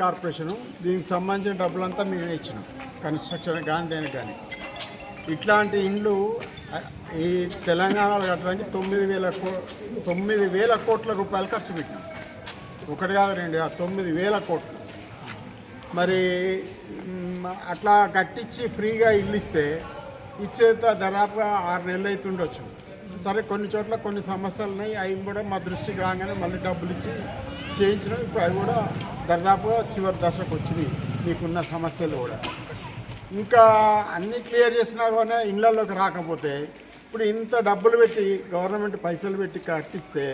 Corporation దీనికి సంబంధించిన డబ్బులంతా మేమే ఇచ్చినాం, కన్స్ట్రక్షన్ కానీ దేనికి కానీ. ఇట్లాంటి ఇండ్లు ఈ తెలంగాణలో కట్టడానికి 9,000 కోట్ల రూపాయలు ఖర్చు పెట్టినాం. ఒకటి కాదు రెండు కాదు, 9,000 కోట్లు. మరి అట్లా కట్టించి ఫ్రీగా ఇల్లు ఇస్తే ఇచ్చేత దాదాపుగా 6 నెలలు అవుతుండొచ్చు. సరే, కొన్ని చోట్ల కొన్ని సమస్యలు ఉన్నాయి, అవి కూడా మా దృష్టికి రాగానే మళ్ళీ డబ్బులు ఇచ్చి చేయించినాం. ఇప్పుడు అవి కూడా దాదాపుగా చివరి దశకు వచ్చినాయి. మీకున్న సమస్యలు కూడా ఇంకా అన్నీ క్లియర్ చేసినా కూడా ఇళ్ళల్లోకి రాకపోతే, ఇప్పుడు ఇంత డబ్బులు పెట్టి గవర్నమెంట్ పైసలు పెట్టి కట్టిస్తే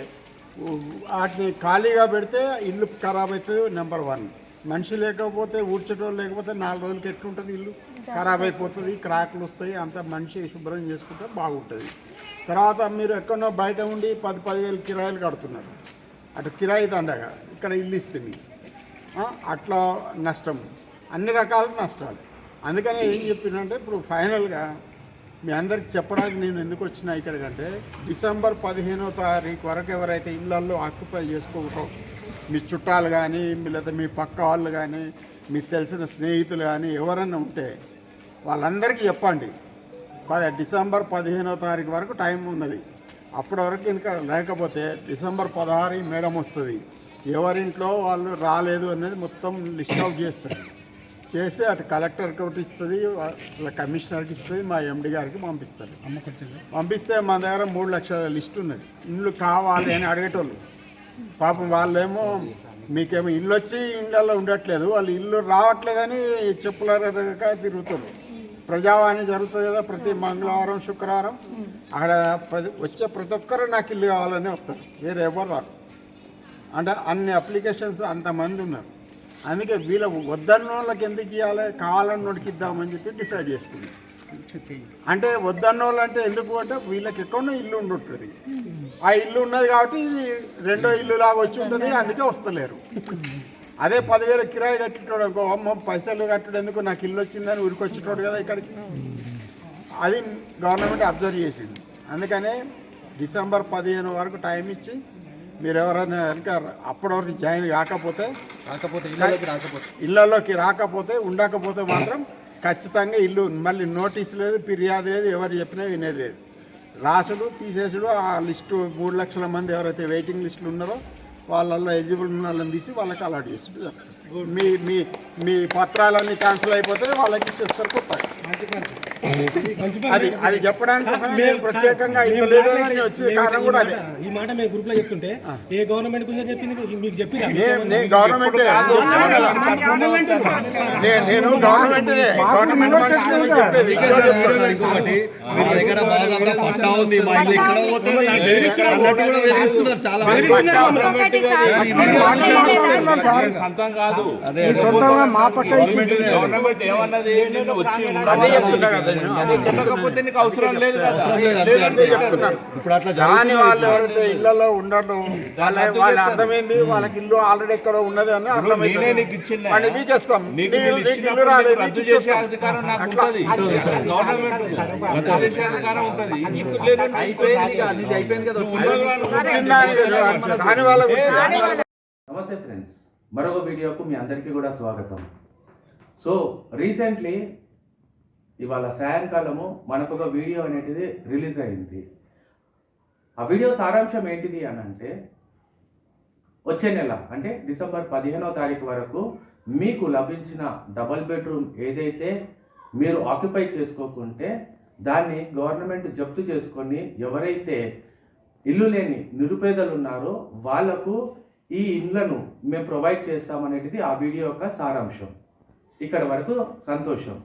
వాటిని ఖాళీగా పెడితే ఇల్లు ఖరాబ్ అవుతుంది. నెంబర్ 1, మనిషి లేకపోతే ఊడ్చేటోళ్ళు లేకపోతే 4 రోజులకి ఎట్లుంటుంది, ఇల్లు ఖరాబ్ అయిపోతుంది, క్రాక్లు వస్తాయి. అంతా మనిషి శుభ్రం చేసుకుంటే బాగుంటుంది. తర్వాత మీరు ఎక్కడో బయట ఉండి 10,000 కిరాయిలు కడుతున్నారు, అటు కిరాయి దండగా, ఇక్కడ ఇల్లు ఇస్తే మీకు అట్లా నష్టం, అన్ని రకాల నష్టాలు. అందుకని ఏం చెప్పినంటే, ఇప్పుడు ఫైనల్గా మీ అందరికి చెప్పడానికి నేను ఎందుకు వచ్చినా ఇక్కడికంటే, డిసెంబర్ 15వ తారీఖు వరకు ఎవరైతే ఇళ్ళల్లో ఆక్యుపై చేసుకోవటం, మీ చుట్టాలు కానీ లేదా మీ పక్క వాళ్ళు కానీ మీకు తెలిసిన స్నేహితులు కానీ ఎవరన్నా ఉంటే వాళ్ళందరికీ చెప్పండి. డిసెంబర్ 15వ తారీఖు వరకు టైం ఉన్నది. అప్పటి వరకు ఇంకా లేకపోతే డిసెంబర్ 16 మేడం వస్తుంది, ఎవరింట్లో వాళ్ళు రాలేదు అనేది మొత్తం లిస్ట్ అవుట్ చేస్తుంది. చేసి అటు కలెక్టర్కి ఒకటి ఇస్తుంది, కమిషనర్కి ఇస్తుంది, మా ఎండి గారికి పంపిస్తారు. పంపిస్తే మన దగ్గర 3 లక్షల లిస్ట్ ఉన్నది. ఇల్లు కావాలి అని అడిగేటోళ్ళు పాపం వాళ్ళేమో మీకేమో ఇల్లు వచ్చి ఇళ్ళల్లో ఉండట్లేదు, వాళ్ళు ఇల్లు రావట్లేదని చెప్పులారక తిరుగుతారు. ప్రజావాణి జరుగుతుంది కదా ప్రతి మంగళవారం శుక్రవారం, అక్కడ వచ్చే ప్రతి ఒక్కరు నాకు ఇల్లు కావాలని వస్తారు, వేరే ఎవరు రారు. అంటే అన్ని అప్లికేషన్స్ అంతమంది ఉన్నారు. అందుకే వీళ్ళ వద్దన్న వాళ్ళకి ఎందుకు ఇవ్వాలి, కావాలని వాడికి ఇద్దామని చెప్పి డిసైడ్ చేసుకున్నాం. అంటే వద్దన్న వాళ్ళు అంటే ఎందుకు అంటే వీళ్ళకి ఎక్కడో ఇల్లు ఉండుంటుంది, ఆ ఇల్లు ఉన్నది కాబట్టి ఇది రెండో ఇల్లు లాగా వచ్చి ఉంటుంది, అందుకే వస్తలేరు. అదే 10,000 కిరాయి కట్టేటోడు ఇంకో అమ్మ పైసలు కట్టడం ఎందుకు, నాకు ఇల్లు వచ్చిందని ఉరికొచ్చేటోడు కదా ఇక్కడికి. అది గవర్నమెంట్ అబ్జర్వ్ చేసింది. అందుకనే డిసెంబర్ 15 వరకు టైం ఇచ్చి మీరు ఎవరైనా కనుక అప్పటి వరకు జాయిన్ కాకపోతే ఇళ్ళలోకి రాకపోతే ఉండకపోతే మాత్రం ఖచ్చితంగా ఇల్లు మళ్ళీ నోటీసు లేదు, ఫిర్యాదు లేదు, ఎవరు చెప్పినా వినేది లేదు. రాసుడు తీసేసుడు, ఆ లిస్టు 3 లక్షల మంది ఎవరైతే వెయిటింగ్ లిస్టులు ఉన్నారో వాళ్ళల్లో ఎలిజిబుల్ ఉన్న వాళ్ళని తీసి వాళ్ళకి అలాట్ చేసి మీ మీ మీ పత్రాలన్నీ క్యాన్సిల్ అయిపోతే వాళ్ళకి ఇచ్చేస్తారు కొత్తగా. అది చెప్పడానికి ప్రత్యేకంగా ఇంత లేదని వచ్చే కారణం కూడా అదే. ఈ మాట మేము గ్రూప్ లో చెప్తుంటే ఏ గవర్నమెంట్ గురించి చెప్పింది మీకు చెప్పి నేను గవర్నమెంట్ చెప్పేది ఇంకొకటి మా దగ్గర బాగా పట్టా ఉంది, మా ఇల్లు ఎక్కడ పోతుంది అన్నట్టు కూడా బెదిరిస్తున్నారు చాలా సొంతం కాదు, అదే సొంతంగా మా పట్టా గవర్నమెంట్ ఏమన్నది వచ్చి చెప్పకపోతే నీకు అవసరం లేదు కదా. ఇప్పుడు అట్లా జాని వాళ్ళు ఎవరైతే ఇళ్లలో ఉండడం వాళ్ళ అర్థమైంది, వాళ్ళకి ఇల్లు ఆల్రెడీ ఎక్కడో ఉన్నది అని అర్థమైంది. మీకేస్తాం, ఇల్లు రాలేదు, రద్దు చేసే అధికారం నాకు ఉంటుంది, గవర్నమెంట్ రద్దు చేసే అధికారం ఉంటుంది. నమస్తే ఫ్రెండ్స్, మరొక వీడియోకు మీ అందరికీ కూడా స్వాగతం. సో రీసెంట్లీ ఇవాళ సాయంకాలము మనకు ఒక వీడియో అనేది రిలీజ్ అయింది. ఆ వీడియో సారాంశం ఏంటిది అని అంటే, వచ్చే నెల అంటే డిసెంబర్ 15వ తారీఖు వరకు మీకు లభించిన డబుల్ బెడ్రూమ్ ఏదైతే మీరు ఆక్యుపై చేసుకోకుంటే దాన్ని గవర్నమెంట్ జప్తు చేసుకొని ఎవరైతే ఇల్లు లేని నిరుపేదలు ఉన్నారో వాళ్లకు ఈ ఇళ్లను మేము ప్రొవైడ్ చేస్తామనేది ఆ వీడియో యొక్క సారాంశం. ఇక్కడ వరకు సంతోషం.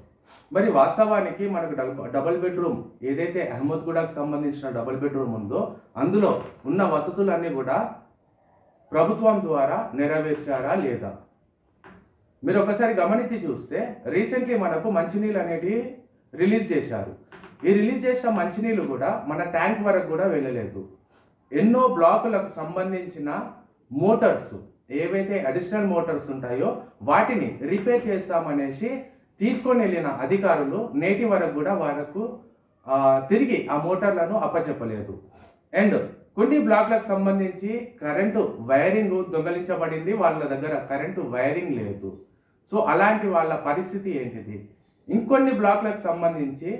మరి వాస్తవానికి మనకు డబుల్ బెడ్రూమ్ ఏదైతే అహ్మద్గూడకు సంబంధించిన డబుల్ బెడ్రూమ్ ఉందో అందులో ఉన్న వసతులన్నీ కూడా ప్రభుత్వం ద్వారా నెరవేర్చారా లేదా? మీరు ఒకసారి గమనించి చూస్తే రీసెంట్లీ మనకు మంచినీళ్ళు అనేటివి రిలీజ్ చేశారు. ఈ రిలీజ్ చేసిన మంచినీళ్ళు కూడా మన ట్యాంక్ వరకు కూడా వెళ్ళలేదు. ఎన్నో బ్లాకులకు సంబంధించిన మోటార్స్ ఏవైతే అడిషనల్ మోటార్స్ ఉంటాయో వాటిని రిపేర్ చేస్తామనేసి తీసుకొని వెళ్ళిన అధికారులు నేటి వరకు కూడా వాళ్ళకు తిరిగి ఆ మోటార్లను అప్పచెప్పలేదు. అండ్ కొన్ని బ్లాక్లకు సంబంధించి కరెంటు వైరింగ్ దొంగలించబడింది, వాళ్ళ దగ్గర కరెంటు వైరింగ్ లేదు. సో అలాంటి వాళ్ళ పరిస్థితి ఏంటిది? ఇంకొన్ని బ్లాక్లకు సంబంధించి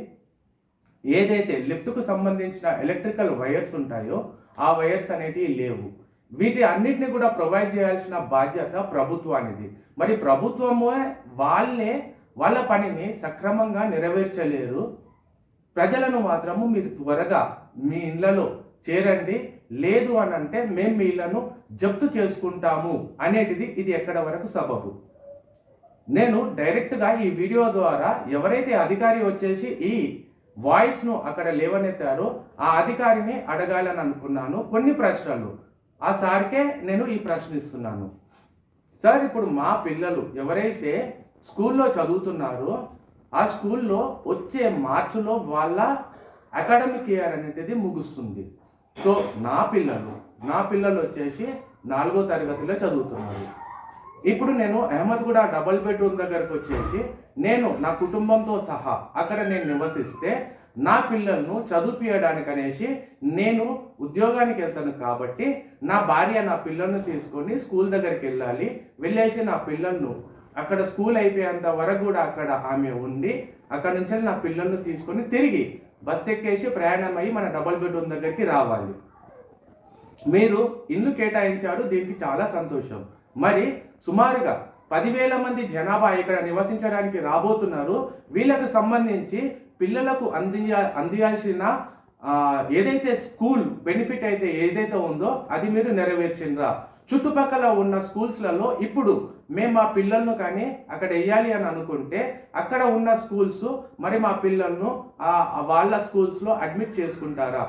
ఏదైతే లిఫ్ట్కు సంబంధించిన ఎలక్ట్రికల్ వైర్స్ ఉంటాయో ఆ వైర్స్ అనేటివి లేవు. వీటి అన్నిటిని కూడా ప్రొవైడ్ చేయాల్సిన బాధ్యత ప్రభుత్వానిది. మరి ప్రభుత్వమే వాళ్ళ పనిని సక్రమంగా నెరవేర్చలేరు. ప్రజలను మాత్రము మీరు త్వరగా మీ ఇళ్లలో చేరండి, లేదు అని అంటే మేము మీ ఇళ్లను జప్తు చేసుకుంటాము అనేటిది ఇది ఎక్కడ వరకు సబబు. నేను డైరెక్ట్గా ఈ వీడియో ద్వారా ఎవరైతే అధికారి వచ్చేసి ఈ వాయిస్ను అక్కడ లేవనెత్తారో ఆ అధికారిని అడగాలని అనుకున్నాను కొన్ని ప్రశ్నలు. ఆ సార్కే నేను ఈ ప్రశ్నిస్తున్నాను. సార్, ఇప్పుడు మా పిల్లలు ఎవరైతే స్కూల్లో చదువుతున్నారో ఆ స్కూల్లో వచ్చే మార్చిలో వాళ్ళ అకాడమిక్ ఇయర్ అనేది ముగుస్తుంది. సో నా పిల్లలు వచ్చేసి 4వ తరగతిలో చదువుతున్నారు. ఇప్పుడు నేను అహ్మద్గూడ డబుల్ బెడ్రూమ్ దగ్గరకు వచ్చేసి నేను నా కుటుంబంతో సహా అక్కడ నేను నివసిస్తే నా పిల్లలను చదువుపియడానికి అనేసి నేను ఉద్యోగానికి వెళ్తాను కాబట్టి నా భార్య నా పిల్లలను తీసుకొని స్కూల్ దగ్గరికి వెళ్ళేసి నా పిల్లలను అక్కడ స్కూల్ అయిపోయేంత వరకు కూడా అక్కడ ఆమె ఉండి అక్కడ నుంచి నా పిల్లలను తీసుకొని తిరిగి బస్ ఎక్కేసి ప్రయాణం అయ్యి మన డబుల్ బెడ్రూమ్ దగ్గరికి రావాలి. మీరు ఇల్లు కేటాయించారు, దీనికి చాలా సంతోషం. మరి సుమారుగా 10,000 మంది జనాభా ఇక్కడ నివసించడానికి రాబోతున్నారు. వీళ్ళకు సంబంధించి పిల్లలకు అందించాల్సిన ఏదైతే స్కూల్ బెనిఫిట్ అయితే ఏదైతే ఉందో అది మీరు నెరవేర్చిండ్రా? చుట్టుపక్కల ఉన్న స్కూల్స్లలో ఇప్పుడు మేము మా పిల్లలను కానీ అక్కడ వేయాలి అని అనుకుంటే అక్కడ ఉన్న స్కూల్స్ మరి మా పిల్లలను వాళ్ళ స్కూల్స్లో అడ్మిట్ చేసుకుంటారా?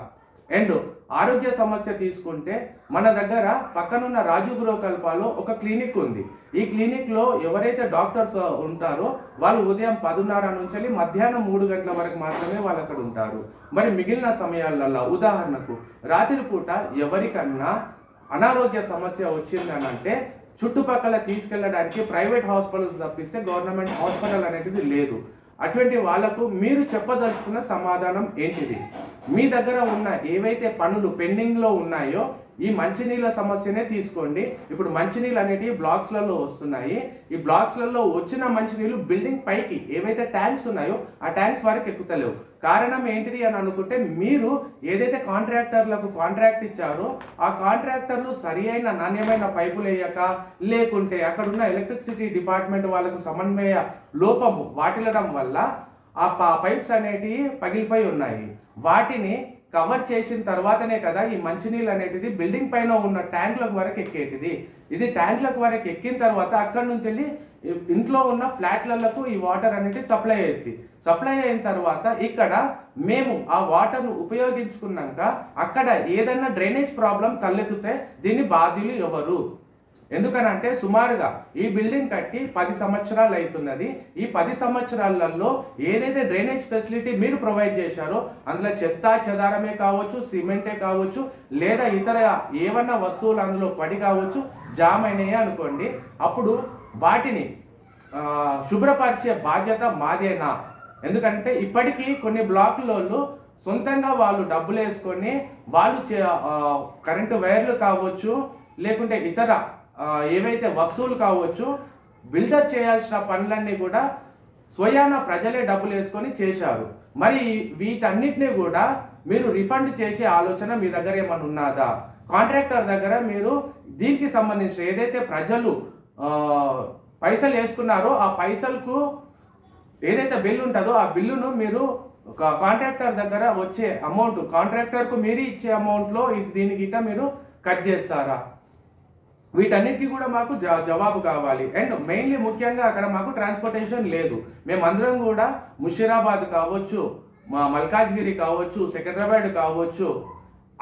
అండ్ ఆరోగ్య సమస్య తీసుకుంటే మన దగ్గర పక్కనున్న రాజు గృహకల్పాలో ఒక క్లినిక్ ఉంది. ఈ క్లినిక్లో ఎవరైతే డాక్టర్స్ ఉంటారో వాళ్ళు ఉదయం 10:30 నుంచి మధ్యాహ్నం 3 గంటల వరకు మాత్రమే వాళ్ళు అక్కడ ఉంటారు. మరి మిగిలిన సమయాలలో ఉదాహరణకు రాత్రి పూట ఎవరికన్నా అనారోగ్య సమస్య వచ్చిందని అంటే చుట్టుపక్కల తీసుకెళ్ళడానికి ప్రైవేట్ హాస్పిటల్స్ తప్పిస్తే గవర్నమెంట్ హాస్పిటల్ అనేది లేదు. అటువంటి వాళ్లకు మీరు చెప్పదలుచుకున్న సమాధానం ఏంటిది? మీ దగ్గర ఉన్న ఏవైతే పనులు పెండింగ్లో ఉన్నాయో ఈ మంచినీళ్ళ సమస్యనే తీసుకోండి. ఇప్పుడు మంచినీళ్ళు అనేటివి బ్లాక్స్లలో వస్తున్నాయి. ఈ బ్లాక్స్లలో వచ్చిన మంచినీళ్ళు బిల్డింగ్ పైకి ఏవైతే ట్యాంక్స్ ఉన్నాయో ఆ ట్యాంక్స్ వరకు ఎక్కుతలేవు. కారణం ఏంటిది అని అనుకుంటే మీరు ఏదైతే కాంట్రాక్టర్లకు కాంట్రాక్ట్ ఇచ్చారో ఆ కాంట్రాక్టర్లు సరి అయిన నాణ్యమైన పైపులు వేయక లేకుంటే అక్కడున్న ఎలక్ట్రిసిటీ డిపార్ట్మెంట్ వాళ్ళకు సమన్వయ లోపము వాటిల్లడం వల్ల ఆ పైప్స్ అనేటివి పగిలిపోయి ఉన్నాయి. వాటిని కవర్ చేసిన తర్వాతనే కదా ఈ మంచినీళ్ళు అనేటిది బిల్డింగ్ పైన ఉన్న ట్యాంకులకు వరకు ఎక్కేటిది. ఇది ట్యాంకులకు వరకు ఎక్కిన తర్వాత అక్కడ నుంచి వెళ్ళి ఇంట్లో ఉన్న ఫ్లాట్లకు ఈ వాటర్ అనేది సప్లై అయ్యింది. సప్లై అయిన తర్వాత ఇక్కడ మేము ఆ వాటర్ను ఉపయోగించుకున్నాక అక్కడ ఏదైనా డ్రైనేజ్ ప్రాబ్లం తలెత్తితే దీన్ని బాధ్యులు ఎవరు? ఎందుకనంటే సుమారుగా ఈ బిల్డింగ్ కట్టి 10 సంవత్సరాలు అవుతున్నది. ఈ 10 సంవత్సరాలలో ఏదైతే డ్రైనేజ్ ఫెసిలిటీ మీరు ప్రొవైడ్ చేశారో అందులో చెత్త చెదారమే కావచ్చు, సిమెంటే కావచ్చు, లేదా ఇతర ఏమన్నా వస్తువులు అందులో పడి కావచ్చు, జామ్ అయినాయి అనుకోండి, అప్పుడు వాటిని శుభ్రపరిచే బాధ్యత మాదేనా? ఎందుకంటే ఇప్పటికీ కొన్ని బ్లాకులలో సొంతంగా వాళ్ళు డబ్బులు వేసుకొని వాళ్ళు కరెంటు వైర్లు కావచ్చు లేకుంటే ఇతర ఏవైతే వస్తువులు కావచ్చు బిల్డర్ చేయాల్సిన పనులన్నీ కూడా స్వయాన ప్రజలే డబ్బులు వేసుకొని చేశారు. మరి వీటన్నిటిని కూడా మీరు రిఫండ్ చేసే ఆలోచన మీ దగ్గర ఏమైనా ఉన్నదా? కాంట్రాక్టర్ దగ్గర మీరు దీనికి సంబంధించిన ఏదైతే ప్రజలు పైసలు వేసుకున్నారో ఆ పైసలకు ఏదైతే బిల్లు ఉంటుందో ఆ బిల్లును మీరు కాంట్రాక్టర్ దగ్గర వచ్చే అమౌంట్ కాంట్రాక్టర్కు మీరు ఇచ్చే అమౌంట్లో దీనికి గిట్ట మీరు కట్ చేస్తారా? వీటన్నిటికీ కూడా మాకు జవాబు కావాలి. అండ్ మెయిన్లీ ముఖ్యంగా అక్కడ మాకు ట్రాన్స్పోర్టేషన్ లేదు. మేమందరం కూడా ముషీరాబాద్ కావచ్చు, మల్కాజ్గిరి కావచ్చు, సికింద్రాబాద్ కావచ్చు,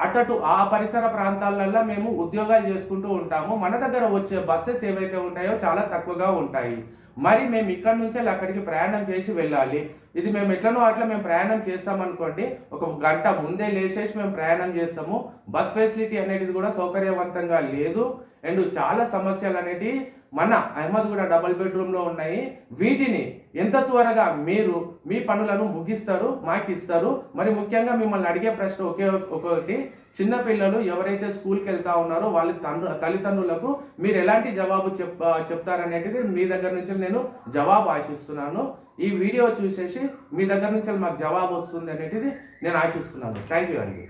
అటు ఆ పరిసర ప్రాంతాలలో మేము ఉద్యోగాలు చేసుకుంటూ ఉంటాము. మన దగ్గర వచ్చే బస్సెస్ ఏవైతే ఉంటాయో చాలా తక్కువగా ఉంటాయి. మరి మేము ఇక్కడి నుంచి అక్కడికి ప్రయాణం చేసి వెళ్ళాలి. ఇది మేము ఎట్లనో అట్లా మేము ప్రయాణం చేస్తామనుకోండి, 1 గంట ముందే లేచేసి మేము ప్రయాణం చేస్తాము. బస్ ఫెసిలిటీ అనేది కూడా సౌకర్యవంతంగా లేదు. అండ్ చాలా సమస్యలు అనేవి మన అహ్మద్గూడ డబుల్ బెడ్రూమ్లో ఉన్నాయి. వీటిని ఎంత త్వరగా మీరు మీ పనులను ముగిస్తారు, మాకు ఇస్తారు. మరి ముఖ్యంగా మిమ్మల్ని అడిగే ప్రశ్న ఒకటి, చిన్నపిల్లలు ఎవరైతే స్కూల్కి వెళ్తా ఉన్నారో వాళ్ళ తల్లిదండ్రులకు మీరు ఎలాంటి జవాబు చెప్తారనేటిది మీ దగ్గర నుంచి నేను జవాబు ఆశిస్తున్నాను. ఈ వీడియో చూసేసి మీ దగ్గర నుంచి మాకు జవాబు వస్తుంది అనేటిది నేను ఆశిస్తున్నాను. థ్యాంక్ యూ అండి.